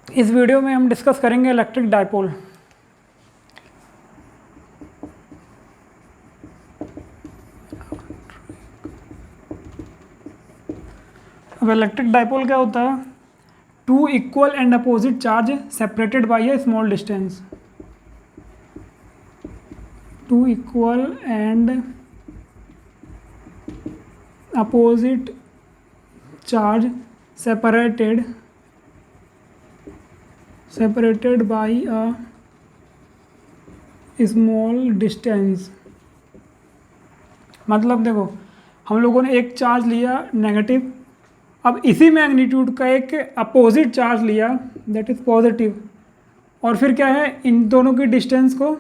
इस वीडियो में हम डिस्कस करेंगे इलेक्ट्रिक डाइपोल। अब इलेक्ट्रिक डाइपोल क्या होता है? Two equal and opposite charge separated by a small distance. Two equal and opposite charge separated by a small distance। मतलब देखो, हम लोगों ने एक चार्ज लिया नेगेटिव, अब इसी मैग्नीट्यूड का एक अपोजिट चार्ज लिया दैट इज़ पॉजिटिव, और फिर क्या है, इन दोनों की डिस्टेंस को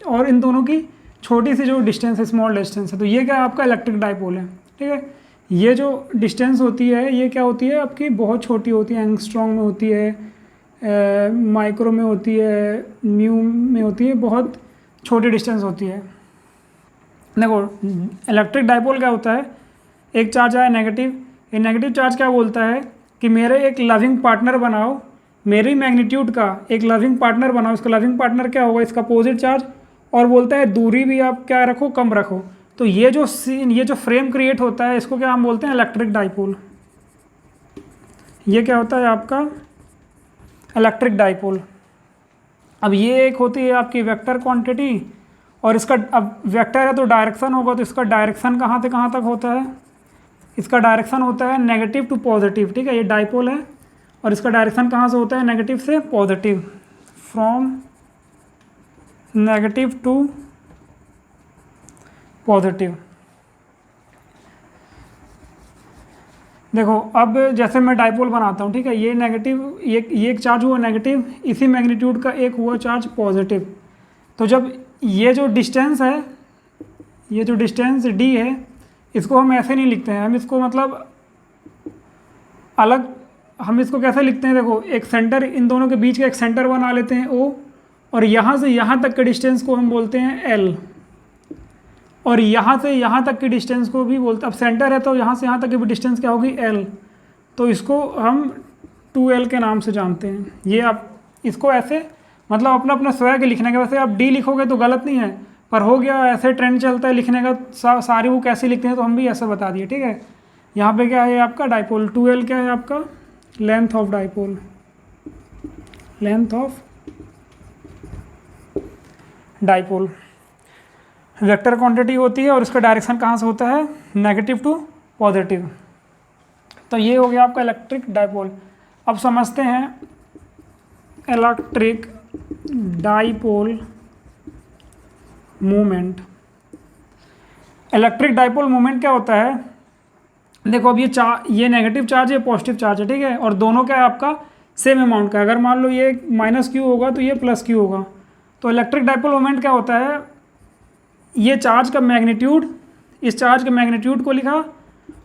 और इन दोनों की छोटी सी जो डिस्टेंस है, स्मॉल डिस्टेंस है, तो ये क्या है, आपका इलेक्ट्रिक डाइपोल है। ठीक है, ये जो डिस्टेंस होती है ये क्या होती है, आपकी बहुत छोटी होती है, एंगस्ट्रॉम में होती है, माइक्रो में होती है, म्यू में होती है, बहुत छोटी डिस्टेंस होती है। देखो, इलेक्ट्रिक डाइपोल क्या होता है, एक चार्ज आया नेगेटिव, ये नेगेटिव चार्ज क्या बोलता है कि मेरे एक लविंग पार्टनर बनाओ, मेरी मैग्नीट्यूड का एक लविंग पार्टनर बनाओ। इसका लविंग पार्टनर क्या होगा, इसका अपोजिट चार्ज, और बोलता है दूरी भी आप क्या रखो, कम रखो। तो ये जो फ्रेम क्रिएट होता है, इसको क्या हम बोलते हैं, इलेक्ट्रिक डाइपोल। ये क्या होता है आपका इलेक्ट्रिक डाइपोल। अब ये एक होती है आपकी वेक्टर क्वांटिटी, और इसका अब वेक्टर है तो डायरेक्शन होगा, तो इसका डायरेक्शन कहाँ से कहाँ तक होता है, इसका डायरेक्शन होता है नेगेटिव टू पॉजिटिव। ठीक है, ये डाइपोल है और इसका डायरेक्शन कहाँ से होता है, नेगेटिव से positive, from negative to positive. देखो, अब जैसे मैं डाइपोल बनाता हूँ, ठीक है, ये नेगेटिव, ये एक चार्ज हुआ नेगेटिव, इसी मैग्नीट्यूड का एक हुआ चार्ज पॉजिटिव। तो जब ये जो डिस्टेंस है, ये जो डिस्टेंस d है, इसको हम ऐसे नहीं लिखते हैं, हम इसको मतलब अलग, हम इसको कैसे लिखते हैं, देखो एक सेंटर, इन दोनों के बीच का एक सेंटर बना लेते हैं O, और यहाँ से यहाँ तक के डिस्टेंस को हम बोलते हैं L, और यहाँ से यहाँ तक की डिस्टेंस को भी बोलते हैं, अब सेंटर है तो यहाँ से यहाँ तक की भी डिस्टेंस क्या होगी, L, तो इसको हम 2L के नाम से जानते हैं। ये आप इसको ऐसे मतलब अपना अपना स्वयं के लिखने के, वैसे आप D लिखोगे तो गलत नहीं है, पर हो गया ऐसे ट्रेंड चलता है लिखने का, सारी वो कैसे लिखते हैं तो हम भी ऐसा बता दिए। ठीक है, यहाँ पे क्या है आपका डाइपोल, 2L क्या है आपका, length of dipole, length of dipole vector quantity होती है, और इसका डायरेक्शन कहाँ से होता है, नेगेटिव टू पॉजिटिव। तो ये हो गया आपका इलेक्ट्रिक डाइपोल। अब समझते हैं electric dipole moment. Electric dipole moment क्या होता है, देखो अब ये नेगेटिव चार्ज है, पॉजिटिव चार्ज है, ठीक है, और दोनों क्या है आपका सेम अमाउंट का। अगर मान लो ये माइनस क्यू होगा तो ये प्लस क्यू होगा। तो इलेक्ट्रिक डाइपोल मोमेंट क्या होता है, ये चार्ज का मैग्नीट्यूड, इस चार्ज के मैग्नीट्यूड को लिखा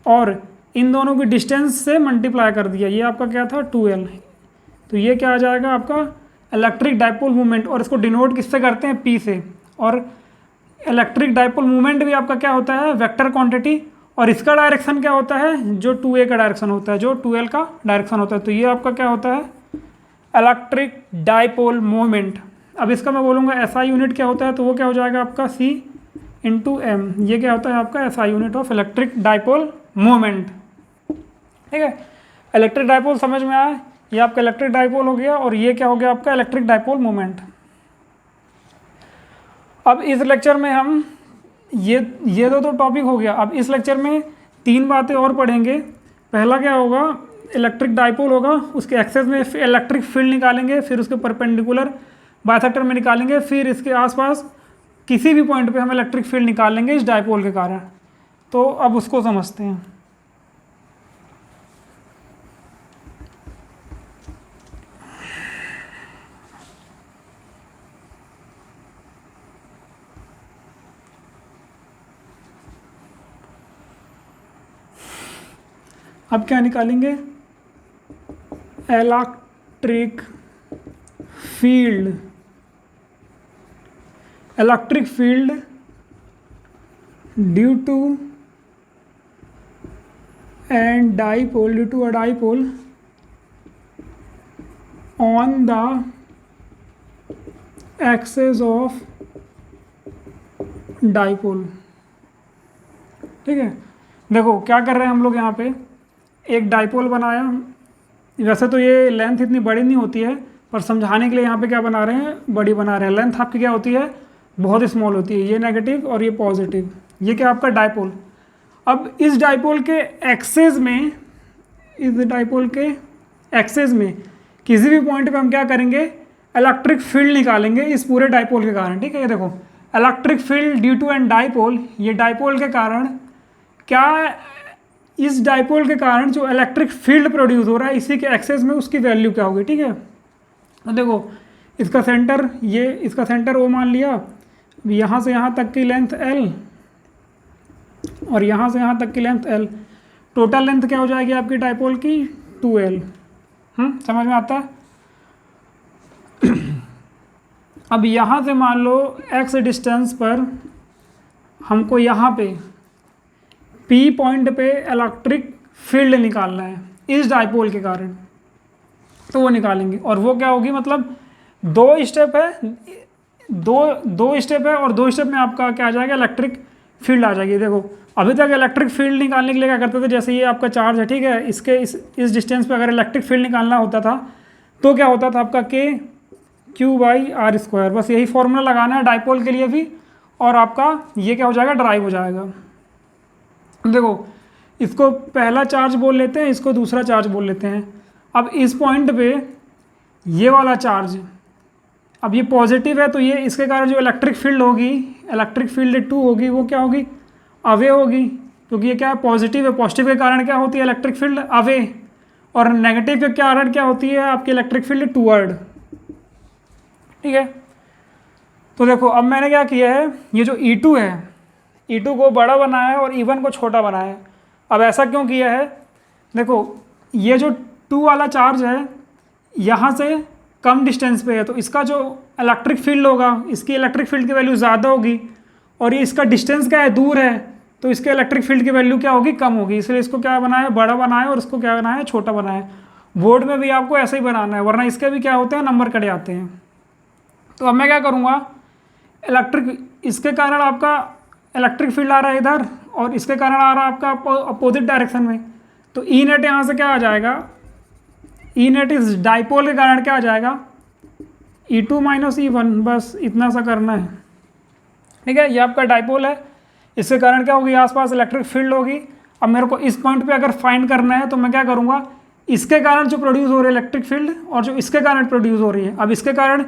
और इन दोनों की डिस्टेंस से मल्टीप्लाई कर दिया, ये आपका क्या था 2L। तो ये क्या आ जाएगा आपका इलेक्ट्रिक डाइपोल मोमेंट, और इसको डिनोट किससे करते हैं, P से। और इलेक्ट्रिक डाइपोल मोमेंट भी आपका क्या होता है, वेक्टर क्वांटिटी, और इसका डायरेक्शन क्या होता है, जो 2A का डायरेक्शन होता है, जो 2L का डायरेक्शन होता है। तो ये आपका क्या होता है इलेक्ट्रिक डाइपोल मोमेंट। अब इसका मैं बोलूँगा SI यूनिट क्या होता है, तो वो क्या हो जाएगा आपका C/M। ये क्या होता है आपका SI unit of electric dipole moment. ठीक है, इलेक्ट्रिक डाइपोल समझ में आया, ये आपका इलेक्ट्रिक डाइपोल हो गया, और ये क्या हो गया आपका इलेक्ट्रिक डाइपोल मोमेंट। अब इस लेक्चर में हम ये तो टॉपिक हो गया। अब इस लेक्चर में 3 बातें और पढ़ेंगे। पहला क्या होगा, इलेक्ट्रिक डाइपोल होगा, उसके एक्सेस में इलेक्ट्रिक फील्ड निकालेंगे, फिर उसके परपेंडिकुलर बायसेक्टर में निकालेंगे, फिर इसके आसपास किसी भी पॉइंट पे हम इलेक्ट्रिक फील्ड निकाल लेंगे इस डाइपोल के कारण। तो अब उसको समझते हैं। अब क्या निकालेंगे, electric field, electric field due to and dipole, due to a dipole on the axis of dipole. ठीक है, देखो क्या कर रहे हैं हम लोग यहाँ पे, एक डाइपोल बनाया। वैसे तो ये लेंथ इतनी बड़ी नहीं होती है, पर समझाने के लिए यहाँ पे क्या बना रहे हैं, बड़ी बना रहे हैं। लेंथ आपकी क्या होती है, बहुत स्मॉल होती है। ये नेगेटिव और ये पॉजिटिव, ये क्या आपका डाइपोल। अब इस डाइपोल के एक्सेस में, इस डाइपोल के एक्सेस में किसी भी पॉइंट पे हम क्या करेंगे, इलेक्ट्रिक फील्ड निकालेंगे इस पूरे डाइपोल के कारण। ठीक है, ये देखो electric field due to an dipole, ये डाइपोल के कारण क्या, इस डाइपोल के कारण जो इलेक्ट्रिक फील्ड प्रोड्यूस हो रहा है इसी के एक्सेस में, उसकी वैल्यू क्या होगी। ठीक है, तो देखो इसका सेंटर, ये इसका सेंटर ओ मान लिया, यहाँ से यहाँ तक की लेंथ L और यहाँ से यहाँ तक की लेंथ L, टोटल लेंथ क्या हो जाएगी आपकी डाइपोल की 2L। समझ में आता है। अब यहाँ से मान लो x डिस्टेंस पर हमको यहाँ पे P पॉइंट पे इलेक्ट्रिक फील्ड निकालना है इस डाइपोल के कारण, तो वो निकालेंगे। और वो क्या होगी, मतलब दो स्टेप है, दो स्टेप है, और दो स्टेप में आपका क्या आ जाएगा, इलेक्ट्रिक फील्ड आ जाएगी। देखो अभी तक इलेक्ट्रिक फील्ड निकालने के लिए क्या करते थे, जैसे ये आपका चार्ज है, ठीक है, इसके इस डिस्टेंस पे अगर इलेक्ट्रिक फील्ड निकालना होता था तो क्या होता था आपका Q/r²। बस यही फॉर्मूला लगाना है डाइपोल के लिए भी, और आपका ये क्या हो जाएगा, ड्राइव हो जाएगा। देखो इसको पहला चार्ज बोल लेते हैं, इसको दूसरा चार्ज बोल लेते हैं। अब इस पॉइंट पे ये वाला चार्ज, अब ये पॉजिटिव है, तो ये इसके कारण जो इलेक्ट्रिक फील्ड होगी, इलेक्ट्रिक फील्ड 2 होगी, वो क्या होगी, अवे होगी, क्योंकि ये क्या है, पॉजिटिव है। पॉजिटिव के कारण क्या होती है, इलेक्ट्रिक फील्ड अवे, और नेगेटिव के कारण क्या होती है आपकी इलेक्ट्रिक फील्ड टूवर्ड। ठीक है, तो देखो अब मैंने क्या किया है, ये जो E2 है, E2 को बड़ा बनाया है और E1 को छोटा बनाया है। अब ऐसा क्यों किया है, देखो ये जो 2 वाला चार्ज है यहाँ से कम डिस्टेंस पे है, तो इसका जो इलेक्ट्रिक फील्ड होगा, इसकी इलेक्ट्रिक फील्ड की वैल्यू ज़्यादा होगी, और ये इसका डिस्टेंस क्या है, दूर है, तो इसके इलेक्ट्रिक फील्ड की वैल्यू क्या होगी, कम होगी। इसलिए इसको क्या बनाया, बड़ा बनाया, और इसको क्या बनाया, छोटा बनाया। बोर्ड में भी आपको ऐसे ही बनाना है, वरना इसके भी क्या होते हैं, नंबर कट जाते हैं। तो अब मैं क्या करूँगा, इसके कारण आपका इलेक्ट्रिक फील्ड आ रहा है इधर, और इसके कारण आ रहा है आपका अपोजिट डायरेक्शन में, तो ई नेट यहाँ से क्या आ जाएगा, ई नेट इस डाइपोल के कारण क्या आ जाएगा, E2 - E1, बस इतना सा करना है। ठीक है, ये आपका डाइपोल है, इसके कारण क्या होगी, आसपास इलेक्ट्रिक फील्ड होगी। अब मेरे को इस पॉइंट पे अगर फाइंड करना है, तो मैं क्या करूँगा, इसके कारण जो प्रोड्यूस हो रही है इलेक्ट्रिक फील्ड, और जो इसके कारण प्रोड्यूस हो रही है, अब इसके कारण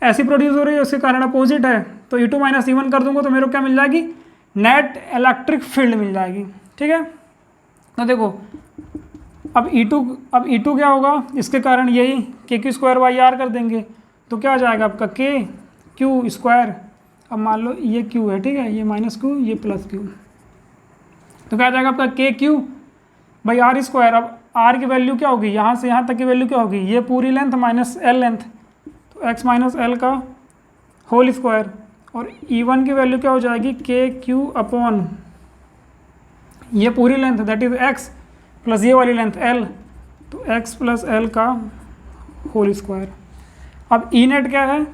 ऐसी प्रोड्यूस हो रही है, उसके कारण अपोजिट है, तो E2 - E1 कर दूंगा, तो मेरे को क्या मिल जाएगी, नेट इलेक्ट्रिक फील्ड मिल जाएगी। ठीक है, तो देखो अब E2 क्या होगा, इसके कारण यही KQ² कर देंगे, तो क्या आ जाएगा आपका KQ²। अब मान लो ये Q है, ठीक है, ये -Q, ये +Q, तो क्या आ जाएगा आपका KQ/r²। अब R की वैल्यू क्या होगी, यहाँ से यहाँ तक की वैल्यू क्या होगी, ये पूरी लेंथ माइनस L लेंथ, तो x - L का होल स्क्वायर, और E1 की वैल्यू क्या हो जाएगी, KQ/ ये पूरी length, that is x plus ये वाली लेंथ L, तो x + L का होल स्क्वायर। अब ई नेट क्या है,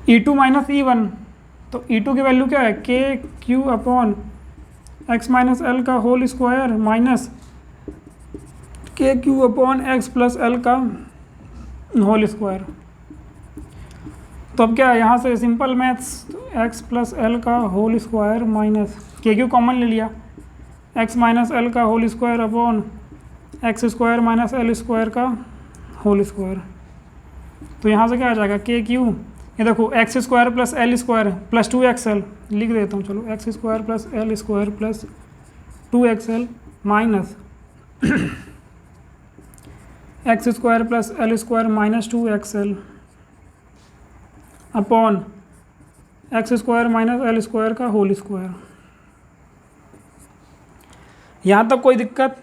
E2 - E1, तो E2 की वैल्यू क्या है, KQ/ x - L का whole square minus KQ/ x + L का होल स्क्वायर। तो अब क्या है, यहाँ से सिंपल मैथ्स, तो x + L का whole square minus KQ common ले लिया, x - L का whole square upon x² - L² का होल स्क्वायर। तो यहाँ से क्या आ जाएगा, KQ, ये देखो x² + L² + 2xL, लिख देता हूँ, चलो x² + L² + 2xL minus x² + L² - 2xL upon x² - L² का होल स्क्वायर। यहाँ तक कोई दिक्कत।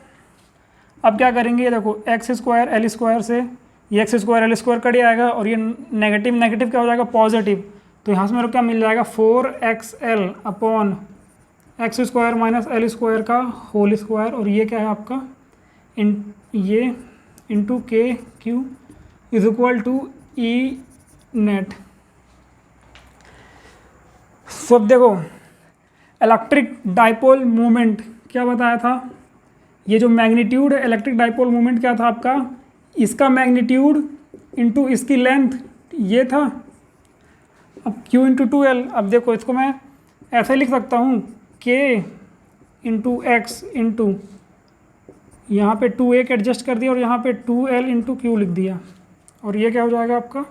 अब क्या करेंगे, ये देखो x² L² से ये x² L² कट जाएगा, और ये नेगेटिव नेगेटिव क्या हो जाएगा, पॉजिटिव, तो यहाँ से मेरे को क्या मिल जाएगा, 4xL अपॉन x² - L² का होल स्क्वायर, और ये क्या है आपका ये into K Q is equal to E net. So अब देखो इलेक्ट्रिक डाइपोल मोमेंट क्या बताया था, ये जो मैग्नीट्यूड है इलेक्ट्रिक डाइपोल मोमेंट क्या था आपका, इसका मैग्नीट्यूड इंटू इसकी लेंथ ये था। अब Q इंटू 2L, अब देखो इसको मैं ऐसे लिख सकता हूँ K इंटू एक्स इंटू यहाँ पे 2A के एडजस्ट कर दिया और यहाँ पे 2L इंटू क्यू लिख दिया, और ये क्या हो जाएगा आपका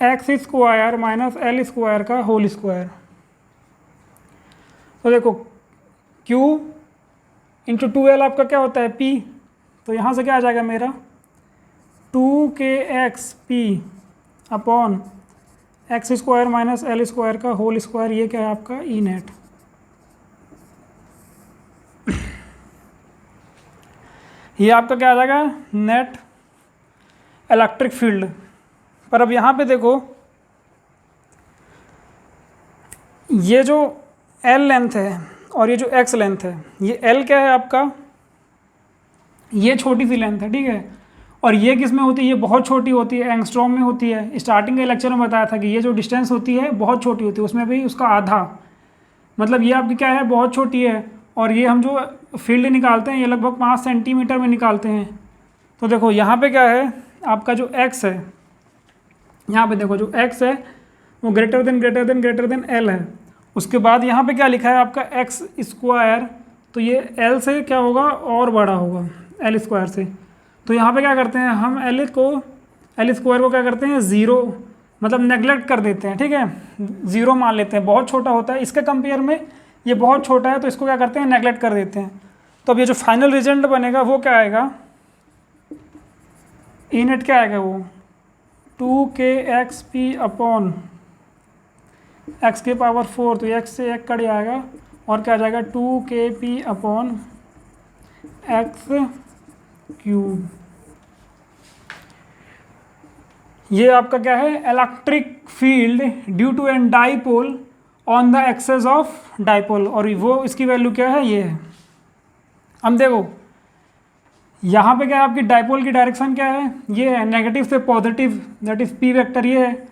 x square minus L square का होल स्क्वायर। तो देखो Q इंटू 2L आपका क्या होता है P, तो यहाँ से क्या आ जाएगा मेरा 2kxp upon x square minus L square का होल स्क्वायर, ये क्या है आपका ई नेट। ये आपका क्या आ जाएगा नेट इलेक्ट्रिक फील्ड। पर अब यहाँ पे देखो ये जो L लेंथ है और ये जो X लेंथ है, ये L क्या है आपका, ये छोटी सी लेंथ है, ठीक है, और ये किस में होती है, ये बहुत छोटी होती है, एंगस्ट्रॉम में होती है। स्टार्टिंग के लेक्चर में बताया था कि ये जो डिस्टेंस होती है बहुत छोटी होती है, उसमें भी उसका आधा, मतलब ये आपकी क्या है बहुत छोटी है। और ये हम जो फील्ड निकालते हैं ये लगभग 5 सेंटीमीटर में निकालते हैं। तो देखो यहाँ पे क्या है आपका जो x है, यहाँ पे देखो जो x है वो ग्रेटर देन L है। उसके बाद यहाँ पे क्या लिखा है आपका एक्स स्क्वायर, तो ये L से क्या होगा और बड़ा होगा L स्क्वायर से। तो यहाँ पे क्या करते हैं हम L स्क्वायर को क्या करते हैं ज़ीरो, मतलब नेगलेक्ट कर देते हैं, ठीक है, ज़ीरो मान लेते हैं, बहुत छोटा होता है इसके कंपेयर में, ये बहुत छोटा है तो इसको क्या करते हैं नेगलेक्ट कर देते हैं। तो अब ये जो फाइनल रिजल्ट बनेगा वो क्या आएगा, ई नेट क्या आएगा वो 2kxp अपॉन एक्स के पावर 4, तो x से 1 कट जाएगा और क्या आ जाएगा 2kp अपॉन एक्स क्यूब। ये आपका क्या है electric field due to an dipole on the axis of dipole, और वो इसकी वैल्यू क्या है ये है। हम देखो यहाँ पे क्या है आपकी डाइपोल की डायरेक्शन क्या है, ये है नेगेटिव से positive, that is P vector ये है,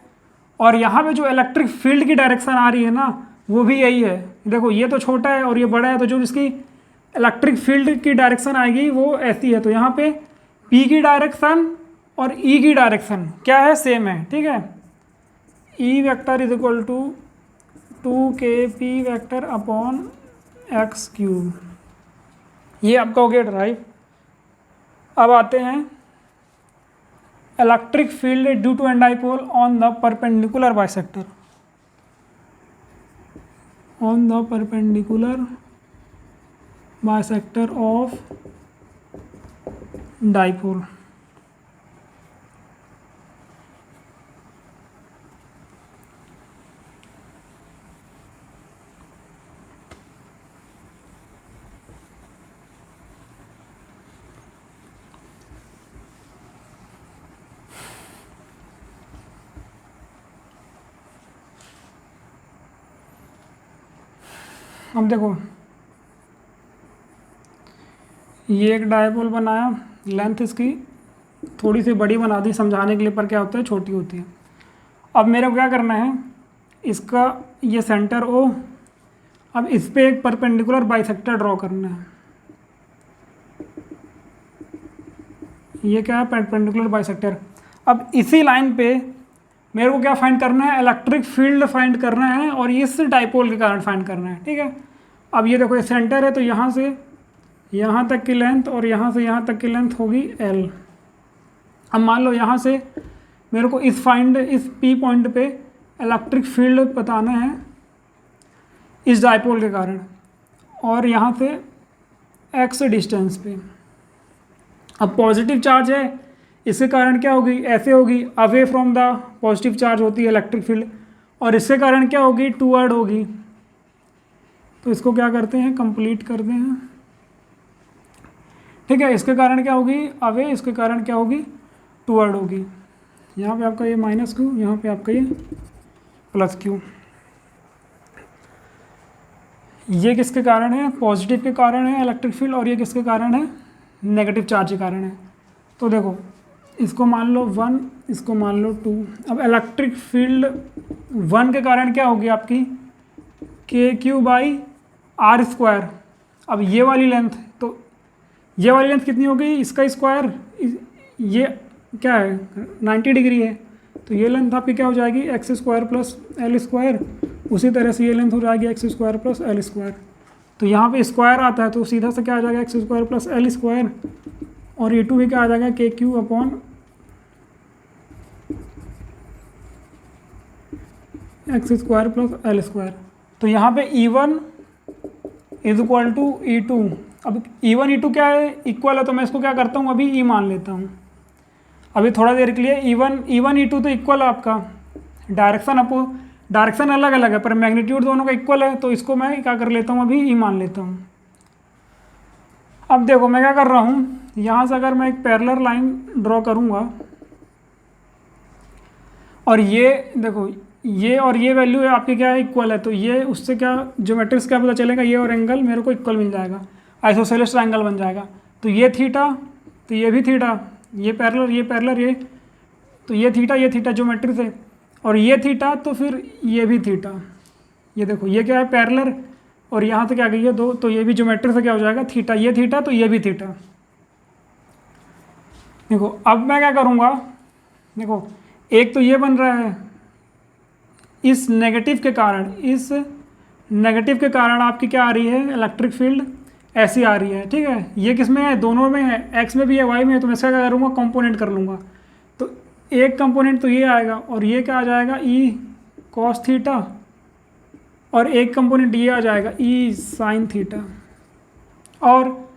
और यहाँ पे जो इलेक्ट्रिक फील्ड की डायरेक्शन आ रही है ना वो भी यही है। देखो ये तो छोटा है और ये बड़ा है, तो जो इसकी इलेक्ट्रिक फील्ड की डायरेक्शन आएगी वो ऐसी है। तो यहाँ पे P की डायरेक्शन और E की डायरेक्शन क्या है सेम है, ठीक है, E vector is equal to 2kp vector upon x cube. ये आपका हो गया ड्राइव। अब आते हैं electric field due to an dipole on the perpendicular bisector, on the perpendicular bisector of dipole. अब देखो ये एक डायपोल बनाया, लेंथ इसकी थोड़ी सी बड़ी बना दी समझाने के लिए, पर क्या होता है छोटी होती है। अब मेरे को क्या करना है, इसका ये सेंटर O, अब इस पे एक परपेंडिकुलर बाइसेक्टर ड्रॉ करना है। ये क्या है परपेंडिकुलर बाइसेक्टर। अब इसी लाइन पे मेरे को क्या फाइंड करना है, इलेक्ट्रिक फील्ड फाइंड करना है और इस डाइपोल के कारण फाइंड करना है, ठीक है। अब ये देखो ये सेंटर है, तो यहाँ से यहाँ तक की लेंथ और यहाँ से यहाँ तक की लेंथ होगी L। अब मान लो यहाँ से मेरे को इस P पॉइंट पे इलेक्ट्रिक फील्ड बताना है इस डाइपोल के कारण, और यहाँ से x डिस्टेंस पे। अब पॉजिटिव चार्ज है, इसके कारण क्या होगी ऐसे होगी, away from the positive charge होती है इलेक्ट्रिक फील्ड, और इसके कारण क्या होगी टूवर्ड होगी। तो इसको क्या करते हैं कंप्लीट करते हैं, ठीक है। इसके कारण क्या होगी अवे, इसके कारण क्या होगी टूवर्ड होगी। यहाँ पे आपका ये माइनस क्यू, यहाँ पे आपका ये प्लस क्यू। ये किसके कारण है, पॉजिटिव के कारण है इलेक्ट्रिक फील्ड, और ये किसके कारण है नेगेटिव चार्ज के कारण है। तो देखो इसको मान लो 1, इसको मान लो 2। अब इलेक्ट्रिक फील्ड 1 के कारण क्या होगी आपकी KQ/R²। अब ये वाली लेंथ, तो ये वाली लेंथ कितनी होगी, इसका स्क्वायर, ये क्या है 90 डिग्री है, तो ये लेंथ आपकी क्या हो जाएगी x² + L²। उसी तरह से ये लेंथ हो जाएगी x² + L²। तो यहाँ पे स्क्वायर आता है तो सीधा से क्या आ जाएगा x² + L², और E2 भी क्या आ जाएगा KQ/x² + L²। तो यहाँ पे E1 = E2। अब E1 E2 क्या है, इक्वल है, तो मैं इसको क्या करता हूँ अभी E मान लेता हूँ अभी थोड़ा देर के लिए। E1 E2 तो इक्वल है आपका, डायरेक्शन अलग अलग है पर मैग्नीट्यूड दोनों का इक्वल है, तो इसको मैं क्या कर लेता हूँ अभी E मान लेता हूँ। अब देखो मैं क्या कर रहा हूँ, यहाँ से अगर मैं एक पैरेलल लाइन ड्रॉ करूँगा और ये देखो ये और ये वैल्यू है आपकी क्या है इक्वल है, तो ये उससे क्या ज्योमेट्रिक्स क्या पता चलेगा, ये और एंगल मेरे को इक्वल मिल जाएगा, आइसोसेलेस ट्रायंगल बन जाएगा। तो ये थीटा, तो ये भी थीटा, ये पैरेलल ये, तो ये थीटा ज्योमेट्री से, और ये थीटा तो फिर ये भी थीटा। ये देखो ये क्या है पैरेलल, और यहाँ से क्या गई है 2, तो ये भी ज्योमेट्री से क्या हो जाएगा थीटा, ये थीटा तो ये भी थीटा। देखो अब मैं क्या करूँगा, देखो एक तो ये बन रहा है, इस नेगेटिव के कारण आपकी क्या आ रही है इलेक्ट्रिक फील्ड ऐसी आ रही है, ठीक है। ये किस में है, दोनों में है, एक्स में भी है वाई में है, तो मैं इसका क्या करूँगा कंपोनेंट कर लूँगा। तो एक कंपोनेंट तो ये आएगा और ये क्या आ जाएगा E cos थीटा, और एक कंपोनेंट ये आ जाएगा E sin थीटा। और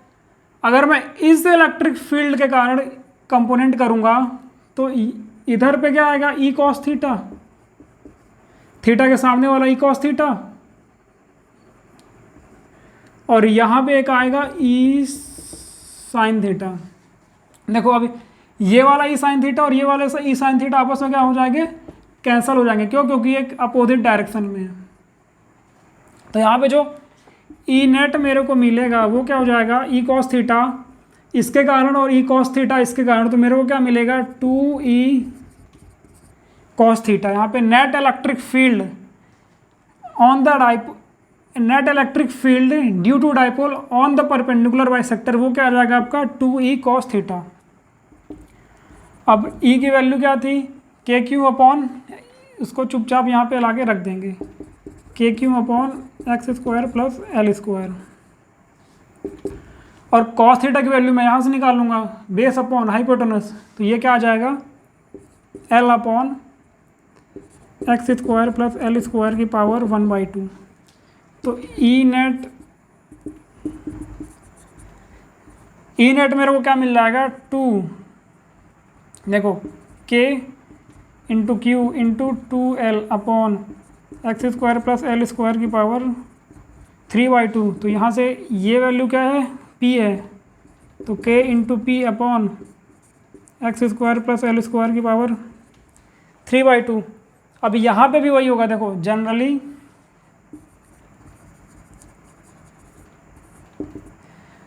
अगर मैं इस इलेक्ट्रिक फील्ड के कारण कंपोनेंट करूँगा तो इधर पे क्या आएगा E cos थीटा, थीटा के सामने वाला E cos थीटा, और यहाँ पे एक आएगा E sin थीटा। देखो अभी ये वाला E sin थीटा और ये वाला E sin थीटा आपस में क्या हो जाएंगे, कैंसिल हो जाएंगे। क्यों, क्योंकि एक अपोजिट डायरेक्शन में है। तो यहाँ पे जो E नेट मेरे को मिलेगा वो क्या हो जाएगा E cos थीटा इसके कारण और E cos थीटा इसके कारण, तो मेरे को क्या मिलेगा 2E cos थीटा। यहाँ पे net electric field on the dipole, net electric field due to dipole on the perpendicular bisector, वो क्या आ जाएगा आपका 2E cos थीटा। अब E की वैल्यू क्या थी KQ/, उसको चुपचाप यहाँ पे लाके रख देंगे, KQ/x² + L²। और cos थीटा की वैल्यू मैं यहाँ से निकालूंगा बेस अपॉन हाइपोटेनस, तो ये क्या आ जाएगा L/x² + L² की पावर 1/2। तो E नेट मेरे को क्या मिल जाएगा 2, देखो K × Q × 2L/x² + L² की पावर 3/2। तो यहाँ से ये वैल्यू क्या है P है, तो K × P/x² + L² की पावर 3/2। अब यहाँ पे भी वही होगा, देखो जनरली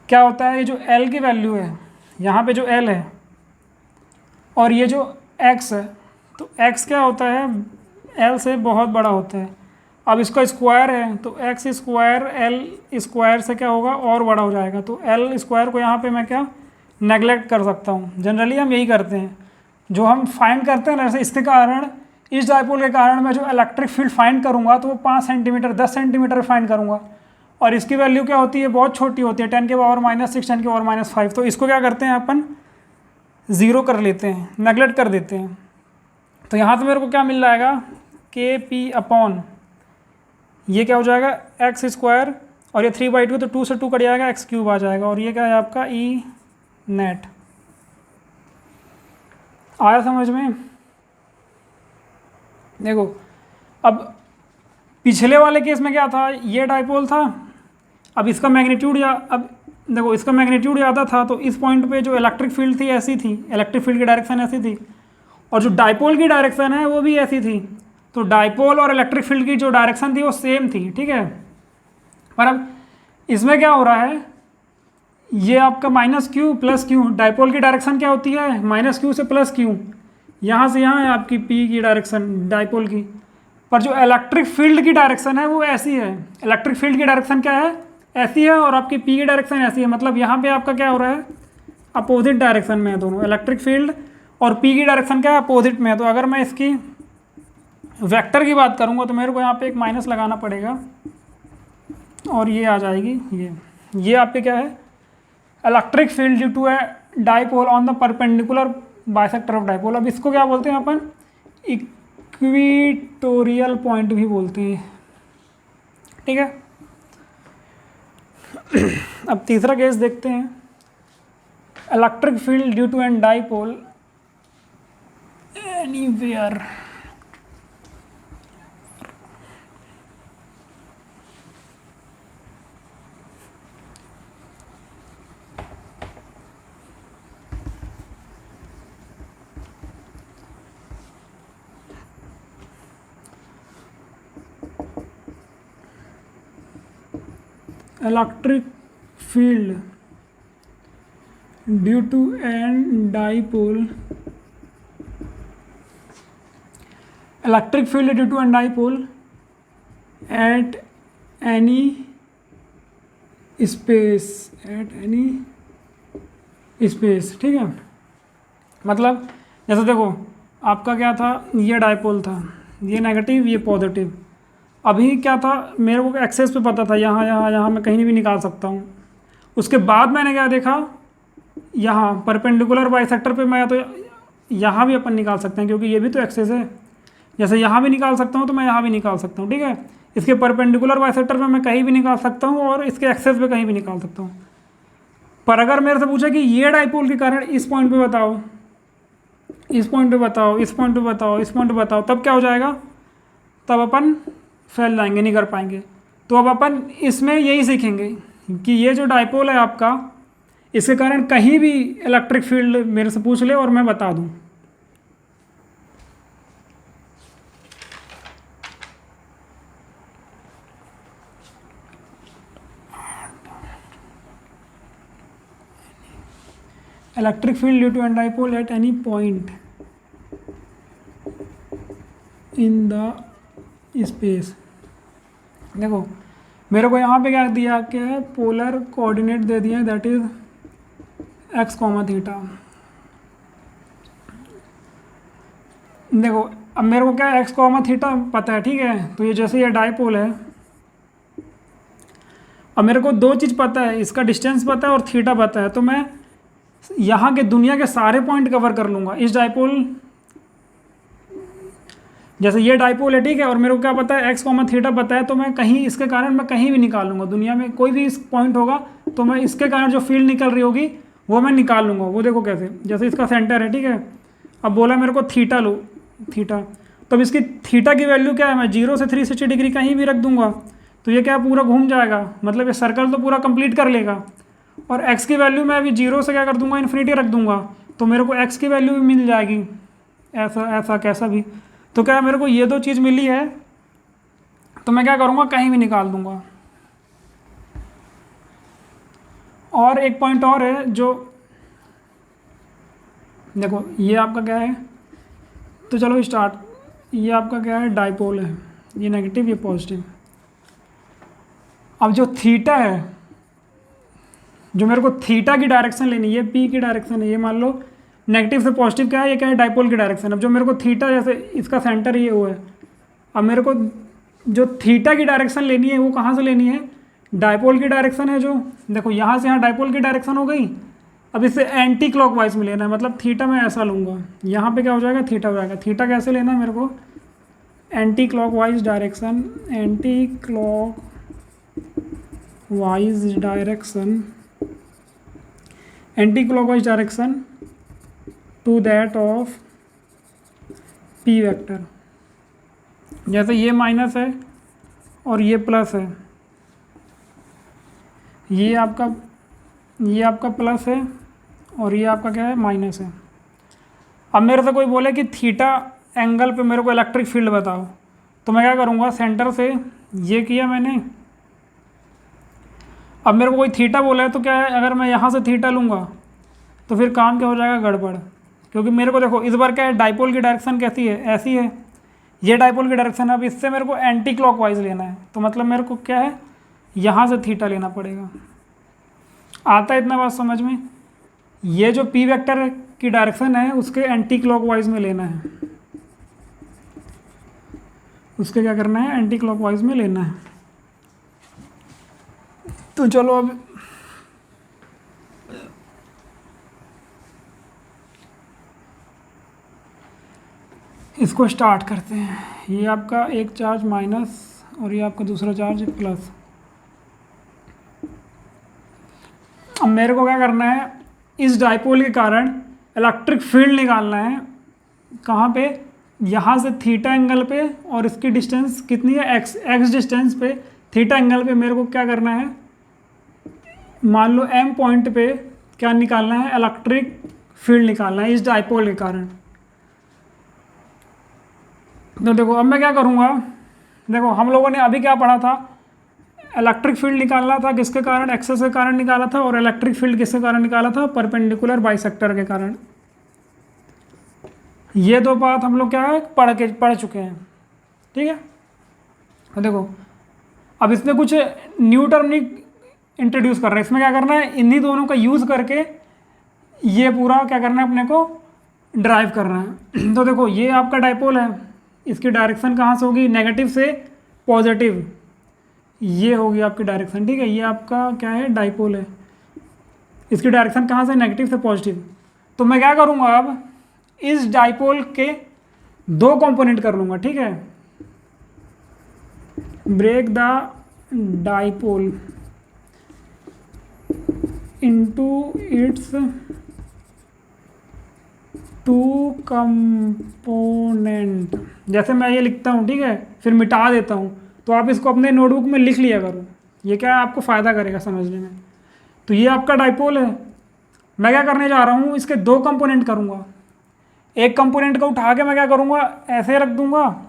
क्या होता है, ये जो L की वैल्यू है, यहाँ पे जो L है और ये जो X है, तो X क्या होता है L से बहुत बड़ा होता है। अब इसका स्क्वायर है तो x² L² से क्या होगा और बड़ा हो जाएगा, तो L² को यहाँ पे मैं क्या नेगलेक्ट कर सकता हूँ। जनरली हम यही करते हैं, जो हम फाइंड करते हैं ना, जैसे इसके कारण इस डाइपोल के कारण मैं जो इलेक्ट्रिक फील्ड फाइंड करूँगा तो वो 5 सेंटीमीटर 10 सेंटीमीटर फाइंड करूँगा, और इसकी वैल्यू क्या होती है बहुत छोटी होती है 10⁻⁻⁶ 10⁻⁻⁵। तो इसको क्या करते हैं अपन 0 कर लेते हैं, नेगलेक्ट कर देते हैं। तो यहाँ से मेरे को क्या मिल जाएगा KP/, ये क्या हो जाएगा x² और ये 3/2, तो 2 से 2 कट जाएगा x³ आ जाएगा, और ये क्या है आपका E नेट। आया समझ में। देखो अब पिछले वाले केस में क्या था, ये डाइपोल था, अब इसका मैग्नीट्यूड अब देखो इसका मैग्नीट्यूड ज़्यादा था, तो इस पॉइंट पे जो इलेक्ट्रिक फील्ड थी ऐसी थी, इलेक्ट्रिक फील्ड की डायरेक्शन ऐसी थी, और जो डाइपोल की डायरेक्शन है वो भी ऐसी थी। तो डाइपोल और इलेक्ट्रिक फील्ड की जो डायरेक्शन थी वो सेम थी, ठीक है। पर अब इसमें क्या हो रहा है, ये आपका minus Q plus Q, dipole की डायरेक्शन क्या होती है, माइनस क्यू से प्लस क्यू, यहाँ से यहाँ है आपकी पी की डायरेक्शन डाइपोल की। पर जो इलेक्ट्रिक फील्ड की डायरेक्शन है वो ऐसी है, इलेक्ट्रिक फील्ड की डायरेक्शन क्या है, ऐसी है, और आपकी पी की डायरेक्शन ऐसी है। मतलब यहाँ पे आपका क्या हो रहा है, अपोजिट डायरेक्शन में है दोनों, इलेक्ट्रिक फील्ड और पी की डायरेक्शन क्या है, अपोजिट में है। तो अगर मैं इसकी वेक्टर की बात करूँगा तो मेरे को यहाँ पे एक माइनस लगाना पड़ेगा और ये आ जाएगी ये आपके क्या है, electric field due to a dipole on the perpendicular bisector of dipole. अब इसको क्या बोलते हैं अपन, इक्विटोरियल पॉइंट भी बोलते हैं, ठीक है। अब तीसरा केस देखते हैं, electric field due to an dipole anywhere. Electric field due to an dipole, electric field due to an dipole at any space, at any space, ठीक है। मतलब जैसे देखो आपका क्या था, ये डाइपोल था, ये नेगेटिव ये पॉजिटिव। अभी क्या था, मेरे को एक्सेस पे पता था यहाँ यहाँ यहाँ मैं कहीं भी निकाल सकता हूँ। उसके बाद मैंने क्या देखा, यहाँ परपेंडिकुलर बाइसेक्टर पे मैं तो यहाँ भी अपन निकाल सकते हैं क्योंकि ये भी तो एक्सेस है। जैसे यहाँ भी निकाल सकता हूँ तो मैं यहाँ भी निकाल सकता हूँ, ठीक है। इसके परपेंडिकुलर बाइसेक्टर पे मैं कहीं भी निकाल सकता हूँ और इसके एक्सेस पे कहीं भी निकाल सकता हूँ। पर अगर मेरे से पूछा कि ये डाइपोल के कारण इस पॉइंट पे बताओ, इस पॉइंट पे बताओ, इस पॉइंट पे बताओ, इस पॉइंट पे बताओ, तब क्या हो जाएगा, तब अपन फैल जाएंगे, नहीं कर पाएंगे। तो अब अपन इसमें यही सीखेंगे कि ये जो डाइपोल है आपका, इसके कारण कहीं भी इलेक्ट्रिक फील्ड मेरे से पूछ ले और मैं बता दूं। Electric field due to an dipole at any point in the space. देखो मेरे को यहाँ पे क्या दिया, क्या है, पोलर कोऑर्डिनेट दे दिए, that is x comma theta. देखो अब मेरे को क्या एक्स कॉमा थीटा पता है, ठीक है। तो ये जैसे ये डाइपोल है, अब मेरे को दो चीज़ पता है, इसका डिस्टेंस पता है और थीटा पता है। तो मैं यहाँ के दुनिया के सारे पॉइंट कवर कर लूँगा इस डाइपोल। जैसे ये डाइपोल है, ठीक है, और मेरे को क्या पता है, एक्स कॉमा थीटा पता है। तो मैं कहीं इसके कारण मैं कहीं भी निकाल लूँगा, दुनिया में कोई भी इस पॉइंट होगा तो मैं इसके कारण जो फील्ड निकल रही होगी वो मैं निकाल लूँगा। वो देखो कैसे, जैसे इसका सेंटर है, ठीक है। अब बोला मेरे को थीटा लो, थीटा, तो अब इसकी थीटा की वैल्यू क्या है, मैं 0 से 360 डिग्री कहीं भी रख दूंगा तो ये क्या पूरा घूम जाएगा, मतलब ये सर्कल तो पूरा कंप्लीट कर लेगा। और एक्स की वैल्यू मैं अभी 0 से क्या कर दूंगा, इन्फिनिटी रख दूंगा, तो मेरे को एक्स की वैल्यू भी मिल जाएगी, ऐसा ऐसा कैसा भी। तो क्या मेरे को ये दो चीज़ मिली है, तो मैं क्या करूँगा, कहीं भी निकाल दूंगा। और एक पॉइंट और है, जो देखो ये आपका क्या है, तो चलो स्टार्ट। ये आपका क्या है, डाइपोल है, ये नेगेटिव ये पॉजिटिव। अब जो थीटा है, जो मेरे को थीटा की डायरेक्शन लेनी है, पी की डायरेक्शन है, ये मान लो नेगेटिव से पॉजिटिव क्या है, ये क्या है, डाइपोल की डायरेक्शन। अब जो मेरे को थीटा, जैसे इसका सेंटर ये वो है, अब मेरे को जो थीटा की डायरेक्शन लेनी है वो कहाँ से लेनी है, डाइपोल की डायरेक्शन है। जो देखो यहाँ से यहाँ डाइपोल की डायरेक्शन हो गई, अब इससे एंटी क्लॉकवाइज में लेना है, मतलब थीटा मैं ऐसा लूँगा, यहाँ पे क्या हो जाएगा, थीटा हो जाएगा। थीटा कैसे लेना है मेरे को, anti clockwise direction, anti clockwise direction, anti clockwise direction to that of P vector. जैसे ये माइनस है और ये प्लस है, ये आपका प्लस है और ये आपका क्या है, माइनस है। अब मेरे से कोई बोले कि थीटा एंगल पे मेरे को इलेक्ट्रिक फील्ड बताओ, तो मैं क्या करूँगा, सेंटर से ये किया मैंने, अब मेरे को कोई थीटा बोला है तो क्या है, अगर मैं यहाँ से थीटा लूँगा तो फिर काम क्या हो जाएगा, गड़बड़। क्योंकि मेरे को देखो इस बार क्या है, डाइपोल की डायरेक्शन कैसी है, ऐसी है, ये डाइपोल की डायरेक्शन है। अब इससे मेरे को एंटी क्लॉकवाइज लेना है, तो मतलब मेरे को क्या है, यहाँ से थीटा लेना पड़ेगा। आता है इतना बात समझ में? ये जो पी वेक्टर की डायरेक्शन है उसके एंटी क्लॉकवाइज में लेना है, उसके क्या करना है, एंटी क्लॉकवाइज में लेना है। तो चलो अब इसको स्टार्ट करते हैं। ये आपका एक चार्ज माइनस और ये आपका दूसरा चार्ज प्लस। अब मेरे को क्या करना है, इस डाइपोल के कारण इलेक्ट्रिक फील्ड निकालना है। कहाँ पे, यहाँ से थीटा एंगल पे, और इसकी डिस्टेंस कितनी है, एक्स डिस्टेंस पे थीटा एंगल पे मेरे को क्या करना है, मान लो एम पॉइंट पे क्या निकालना है, इलेक्ट्रिक फील्ड निकालना है इस डाइपोल के कारण। तो देखो अब मैं क्या करूँगा, देखो हम लोगों ने अभी क्या पढ़ा था, इलेक्ट्रिक फील्ड निकालना था किसके कारण, एक्सेस के कारण निकाला था, और इलेक्ट्रिक फील्ड किसके कारण निकाला था, परपेंडिकुलर बाइसेक्टर के कारण। ये दो बात हम लोग क्या है, पढ़ चुके हैं, ठीक है। तो देखो अब इसमें कुछ न्यू टर्म नहीं इंट्रोड्यूस कर रहे हैं, इसमें क्या करना है, इन्हीं दोनों का यूज़ करके ये पूरा क्या करना है, अपने को ड्राइव करना है। तो देखो ये आपका डाइपोल है, इसकी डायरेक्शन कहाँ से होगी, नेगेटिव से पॉजिटिव, ये होगी आपकी डायरेक्शन, ठीक है। ये आपका क्या है, डाइपोल है, इसकी डायरेक्शन कहाँ से, नेगेटिव से पॉजिटिव। तो मैं क्या करूँगा, अब इस डाइपोल के दो कंपोनेंट कर लूँगा, ठीक है। Break the dipole into its two component. जैसे मैं ये लिखता हूँ, ठीक है, फिर मिटा देता हूँ, तो आप इसको अपने नोटबुक में लिख लिया करो, ये क्या है, आपको फ़ायदा करेगा समझने में। तो ये आपका डाइपोल है, मैं क्या करने जा रहा हूँ, इसके दो कंपोनेंट करूँगा। एक कंपोनेंट को उठा के मैं क्या करूँगा, ऐसे रख दूँगा,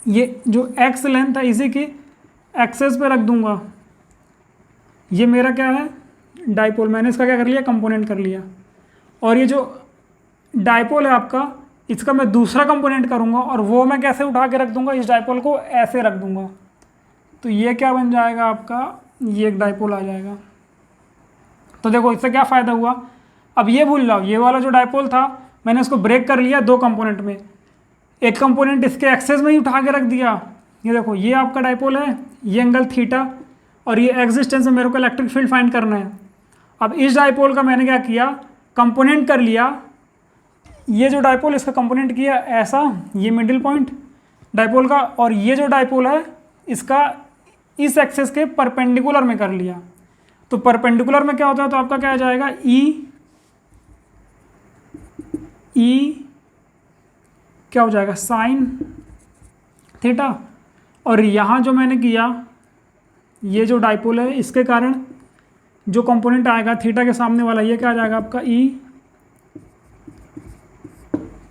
ये जो एक्स लेंथ है इसी की एक्सेस पे रख दूँगा। ये मेरा क्या है, डाइपोल, मैंने इसका क्या कर लिया, कंपोनेंट कर लिया। और ये जो डाइपोल है आपका, इसका मैं दूसरा कंपोनेंट करूँगा, और वो मैं कैसे उठा के रख दूँगा, इस डाइपोल को ऐसे रख दूँगा। तो ये क्या बन जाएगा आपका, ये एक डाइपोल आ जाएगा। तो देखो इससे क्या फ़ायदा हुआ, अब ये भूल जाओ, ये वाला जो डाइपोल था मैंने इसको ब्रेक कर लिया दो कंपोनेंट में, एक कंपोनेंट इसके एक्सेस में ही उठा के रख दिया। ये देखो ये आपका डाइपोल है, ये एंगल थीटा, और ये एक्स डिस्टेंस में मेरे को इलेक्ट्रिक फील्ड फाइंड करना है। अब इस डाइपोल का मैंने क्या किया, कंपोनेंट कर लिया, ये जो डाइपोल इसका कंपोनेंट किया ऐसा, ये मिडिल पॉइंट डाइपोल का, और ये जो डाइपोल है इसका इस एक्सेस के परपेंडिकुलर में कर लिया। तो परपेंडिकुलर में क्या होता है, तो आपका क्या आ जाएगा, ई क्या हो जाएगा, साइन थीटा। और यहाँ जो मैंने किया, ये जो डाइपोल है इसके कारण जो कंपोनेंट आएगा थीटा के सामने वाला, ये क्या आ जाएगा आपका, ई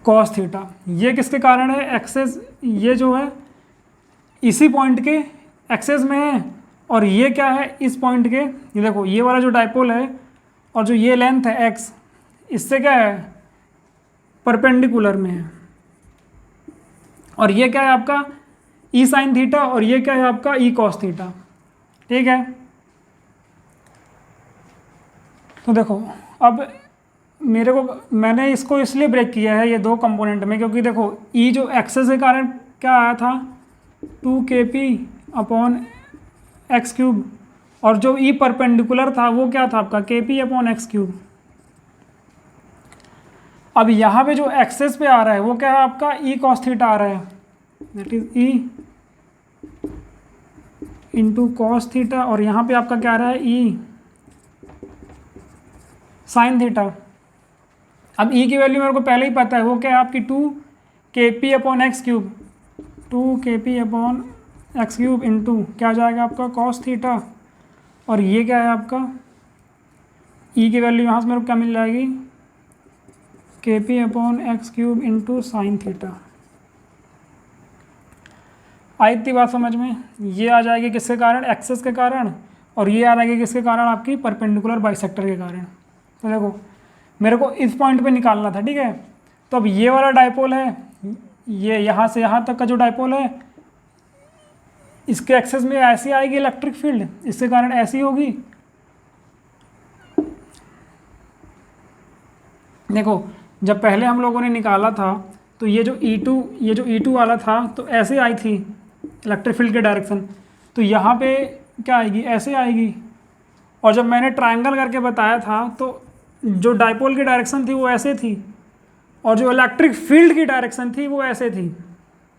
कॉस थीटा। ये किसके कारण है, एक्सेस, ये जो है इसी पॉइंट के एक्सेस में है, और ये क्या है, इस पॉइंट के, ये देखो ये वाला जो डाइपोल है और जो ये लेंथ है एक्स, इससे क्या है, परपेंडिकुलर में है। और ये क्या है आपका, ई साइन थीटा, और ये क्या है आपका, ई कॉस थीटा, ठीक है। तो देखो अब मेरे को, मैंने इसको इसलिए ब्रेक किया है ये दो कंपोनेंट में, क्योंकि देखो ई जो एक्सेस के कारण क्या आया था, 2kp/x³, और जो ई परपेंडिकुलर था वो क्या था आपका, kp/x³। अब यहाँ पे जो एक्सेस पे आ रहा है वो क्या है आपका, ई कॉस थीटा आ रहा है, that is E into cos theta, और यहाँ पे आपका क्या आ रहा है, ई साइन थीटा। अब ई की वैल्यू मेरे को पहले ही पता है, वो क्या है आपकी 2kp/x³, 2kp/x³ इंटू क्या आ जाएगा आपका, कॉस थीटा, और ये क्या है आपका, ई की वैल्यू यहाँ से मेरे को क्या मिल जाएगी, kp/x³ इंटू साइन थीटा। आई इतनी बात समझ में, ये आ जाएगी किसके कारण, एक्सेस के कारण, और ये आ जाएगी किसके कारण, आपकी परपेंडिकुलर बाइसेक्टर के कारण। तो देखो मेरे को इस पॉइंट पे निकालना था, ठीक है। तो अब ये वाला डायपोल है, ये यहाँ से यहाँ तक का जो डायपोल है, इसके एक्सेस में ऐसी आएगी इलेक्ट्रिक फील्ड, इसके कारण ऐसी होगी। देखो जब पहले हम लोगों ने निकाला था तो ये जो E2 वाला था तो ऐसे आई थी इलेक्ट्रिक फील्ड के डायरेक्शन, तो यहाँ पे क्या आएगी, ऐसे आएगी। और जब मैंने ट्रायंगल करके बताया था तो जो डायपोल की डायरेक्शन थी वो ऐसे थी, और जो इलेक्ट्रिक फील्ड की डायरेक्शन थी वो ऐसे थी,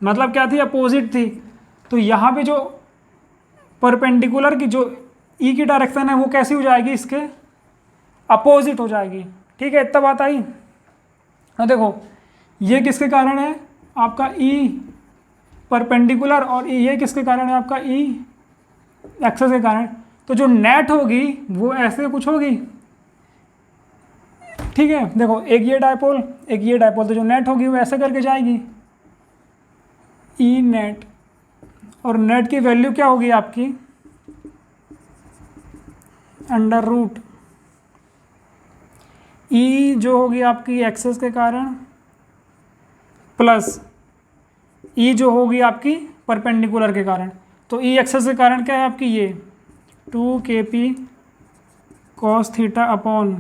मतलब क्या थी, अपोजिट थी। तो यहाँ पे जो परपेंडिकुलर की जो ई की डायरेक्शन है वो कैसी हो जाएगी, इसके अपोजिट हो जाएगी, ठीक है। इतना बात आई। अब देखो ये किसके कारण है, आपका ई परपेंडिकुलर, और ये किसके कारण है, आपका ई एक्सेस के कारण। तो जो नेट होगी वो ऐसे कुछ होगी, ठीक है। देखो एक ये डायपोल एक ये डायपोल, तो जो नेट होगी वो ऐसे करके जाएगी ई नेट, और नेट की वैल्यू क्या होगी आपकी, अंडर रूट ई जो होगी आपकी एक्सेस के कारण, प्लस ई जो होगी आपकी परपेंडिकुलर के कारण। तो ई एक्सेस के कारण क्या है आपकी, ये 2kp cos theta upon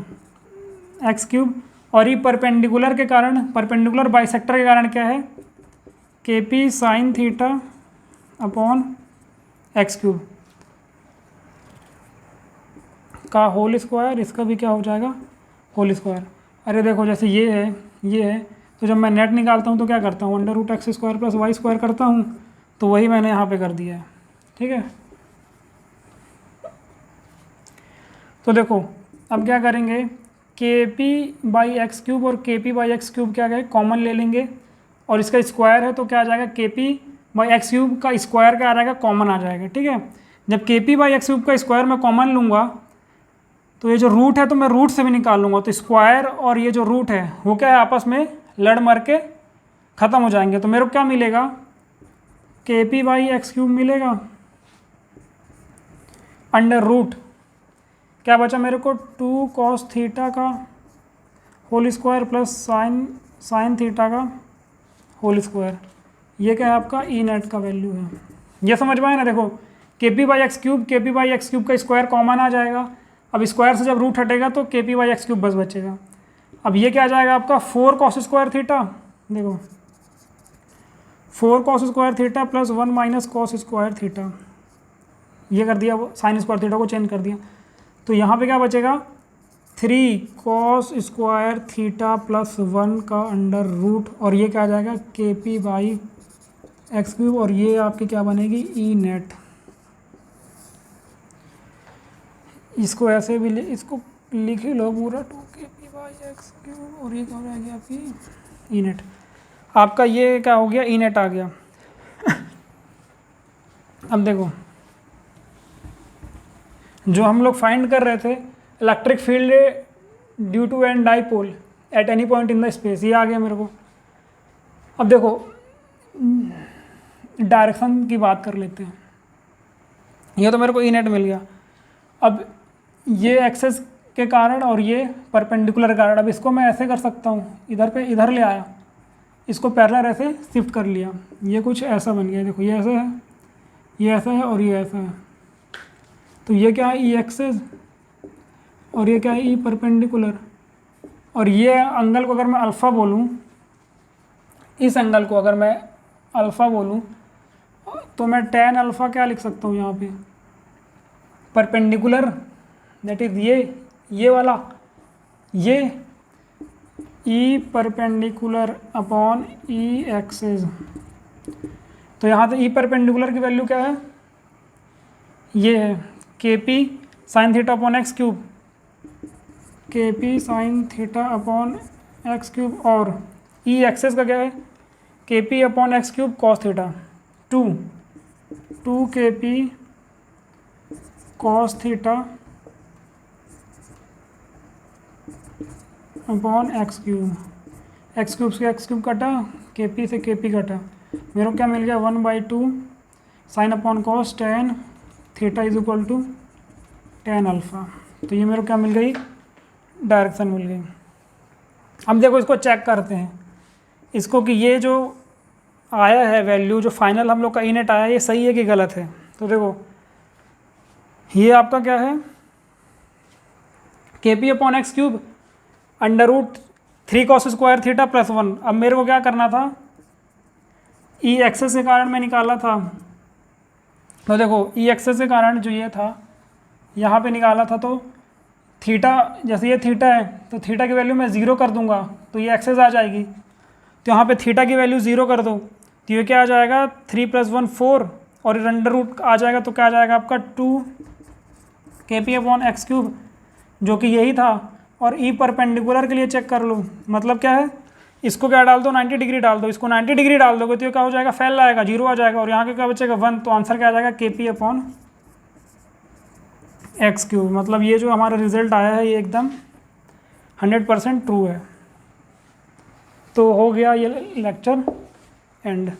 x cube, और ई परपेंडिकुलर के कारण, परपेंडिकुलर बाइसेक्टर के कारण क्या है, kp sin theta upon x cube का होल स्क्वायर, इसका भी क्या हो जाएगा, होल स्क्वायर। अरे देखो जैसे ये है, तो जब मैं नेट निकालता हूँ तो क्या करता हूँ, under root x square plus y square करता हूँ, तो वही मैंने यहाँ पे कर दिया है, ठीक है। तो देखो अब क्या करेंगे, kp बाई एक्स क्यूब और kp बाई एक्स क्यूब क्या है, कॉमन ले लेंगे, और इसका स्क्वायर है तो क्या आ जाएगा, kp बाई एक्स क्यूब का स्क्वायर क्या आ जाएगा, कॉमन आ जाएगा, ठीक है। जब kp बाई एक्स क्यूब का स्क्वायर मैं कॉमन लूँगा तो ये जो रूट है तो मैं रूट से भी निकाल लूँगा, तो स्क्वायर और ये जो रूट है वो क्या है, आपस में लड़ मर के ख़त्म हो जाएंगे। तो मेरे को क्या मिलेगा, kp बाई एक्स क्यूब मिलेगा, अंडर रूट क्या बचा मेरे को, 2 cos थीटा का whole square plus sine theta का होल स्क्वायर। ये क्या है आपका ई नेट का वैल्यू है, ये समझ में आए ना। देखो kp बाई एक्स क्यूब का स्क्वायर कॉमन आ जाएगा, अब स्क्वायर से जब रूट हटेगा तो kp बाई एक्स क्यूब बस बचेगा। अब ये क्या आ जाएगा आपका 4 cos स्क्वायर थीटा, देखो 4 cos square theta plus 1 minus cos square theta, ये कर दिया, वो साइन स्क्वायर थीटा को चेंज कर दिया। तो यहाँ पे क्या बचेगा, 3 cos स्क्वायर थीटा प्लस 1 का अंडर रूट, और ये क्या आ जाएगा, kp बाई एक्स क्यूब, और ये आपकी क्या बनेगी, ई नेट। इसको ऐसे भी इसको लिख ही लो पूरा, 2kp बाई एक्स क्यूब, और ये क्या हो जाएगी आपकी ई नेट। आपका ये क्या हो गया, ई नेट आ गया। अब देखो जो हम लोग फाइंड कर रहे थे electric field due to an dipole at any point in the space, ये आ गया मेरे को। अब देखो डायरेक्शन की बात कर लेते हैं, ये तो मेरे को ई नेट मिल गया। अब ये एक्सेस के कारण और ये परपेंडिकुलर के कारण, अब इसको मैं ऐसे कर सकता हूँ, इधर पे इधर ले आया, इसको पैरेलल ऐसे शिफ्ट कर लिया, ये कुछ ऐसा बन गया। देखो ये ऐसा है, ये ऐसा है और ये ऐसा है, तो ये क्या है, ई एक्सेस, और ये क्या है, ई परपेंडिकुलर। और ये एंगल को अगर मैं अल्फ़ा बोलूँ, इस एंगल को अगर मैं अल्फ़ा बोलूँ तो मैं tan अल्फ़ा क्या लिख सकता हूँ यहाँ पे, परपेंडिकुलर, दैट इज़ ये वाला, ये ई परपेंडिकुलर अपॉन ई एक्सेस। तो यहाँ से ई परपेंडिकुलर की वैल्यू क्या है, ये है kp sine theta upon x cube, kp sine theta upon x cube, और ई एक्सेस का क्या है, kp upon x cube cos theta, 2 kp cos theta upon x cube, x cube से एक्स क्यूब कटा, kp से kp कटा, मेरे को क्या मिल गया, 1/2 sine upon cos tan theta is equal to tan alpha. तो ये मेरे को क्या मिल गई, डायरेक्शन मिल गई। अब देखो इसको चेक करते हैं इसको कि ये जो आया है वैल्यू, जो फाइनल हम लोग का इनेट आया, ये सही है कि गलत है। तो देखो ये आपका क्या है, kp/x³ √3 cos² थीटा +1। अब मेरे को क्या करना था, ई एक्सेस के कारण मैं निकाला था, तो देखो ई एक्सेस के कारण जो ये था यहाँ पे निकाला था, तो थीटा, जैसे ये थीटा है तो थीटा की वैल्यू मैं 0 कर दूंगा तो ये एक्सेस आ जाएगी। तो यहाँ पे थीटा की वैल्यू 0 कर दो तो ये क्या आ जाएगा, 3 + 1 4, और √ आ जाएगा तो क्या आ जाएगा आपका 2 kp/x³, जो कि यही था। और ई परपेंडिकुलर के लिए चेक कर लो, मतलब क्या है, इसको क्या डाल दो, 90 डिग्री डाल दो, इसको 90 डिग्री डाल दोगे तो ये क्या हो जाएगा, फैल आएगा, 0 आ जाएगा, और यहाँ के क्या बचेगा 1। तो आंसर क्या आ जाएगा, kp/x³। मतलब ये जो हमारा रिजल्ट आया है ये एकदम 100% ट्रू है। तो हो गया ये लेक्चर एंड।